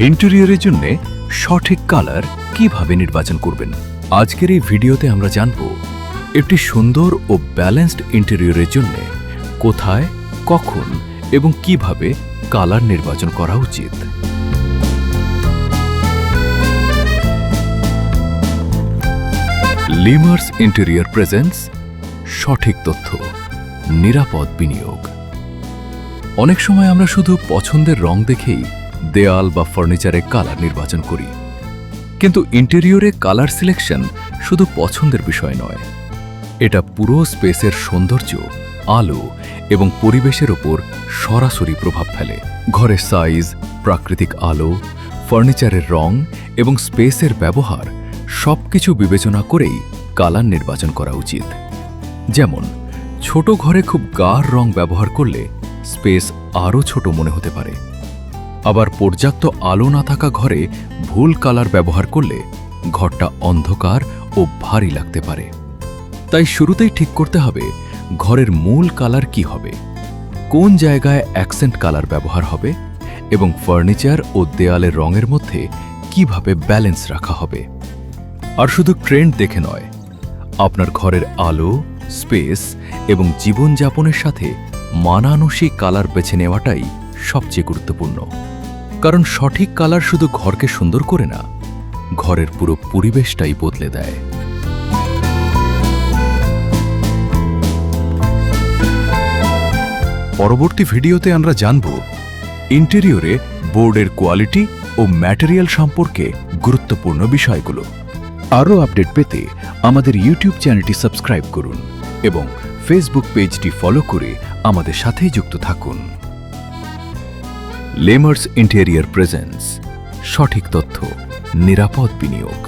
ইন্টেরিয়রের জন্য সঠিক কালার কিভাবে নির্বাচন করবেন। আজকের এই ভিডিওতে আমরা জানব একটি সুন্দর ও ব্যালেন্সড ইন্টেরিয়রের জন্য কোথায়, কখন এবং কিভাবে কালার নির্বাচন করা উচিত। লিমার্স ইন্টেরিয়র প্রেজেন্টস সঠিক তথ্য, নিরাপদ বিনিয়োগ। অনেক সময় আমরা শুধু পছন্দের রং দেখেই দেয়াল বা ফার্নিচারে কালার নির্বাচন করি, কিন্তু ইন্টেরিয়রে কালার সিলেকশন শুধু পছন্দের বিষয় নয়, এটা পুরো স্পেসের সৌন্দর্য, আলো এবং পরিবেশের ওপর সরাসরি প্রভাব ফেলে। ঘরের সাইজ, প্রাকৃতিক আলো, ফার্নিচারের রং এবং স্পেসের ব্যবহার সবকিছু বিবেচনা করেই কালার নির্বাচন করা উচিত। যেমন ছোট ঘরে খুব গাঢ় রং ব্যবহার করলে স্পেস আরও ছোট মনে হতে পারে, আবার পর্যাপ্ত আলো না থাকা ঘরে ভুল কালার ব্যবহার করলে ঘরটা অন্ধকার ও ভারী লাগতে পারে। তাই শুরুতেই ঠিক করতে হবে ঘরের মূল কালার কি হবে, কোন জায়গায় অ্যাকসেন্ট কালার ব্যবহার হবে এবং ফার্নিচার ও দেয়ালের রঙের মধ্যে কিভাবে ব্যালেন্স রাখা হবে। আর শুধু ট্রেন্ড দেখে নয়, আপনার ঘরের আলো, স্পেস এবং জীবনযাপনের সাথে মানানসই কালার বেছে নেওয়াটাই সবচেয়ে গুরুত্বপূর্ণ। কারণ সঠিক কালার শুধু ঘরকে সুন্দর করে না, ঘরের পুরো পরিবেশটাই বদলে দেয়। পরবর্তী ভিডিওতে আমরা জানব ইন্টেরিয়রে বোর্ডের কোয়ালিটি ও ম্যাটেরিয়াল সম্পর্কে গুরুত্বপূর্ণ বিষয়গুলো। আরও আপডেট পেতে আমাদের ইউটিউব চ্যানেলটি সাবস্ক্রাইব করুন এবং ফেসবুক পেজটি ফলো করে আমাদের সাথেই যুক্ত থাকুন। লিমার্স ইন্টেরিয়র প্রেজেন্টস সঠিক তথ্য, নিরাপদ বিনিয়োগ।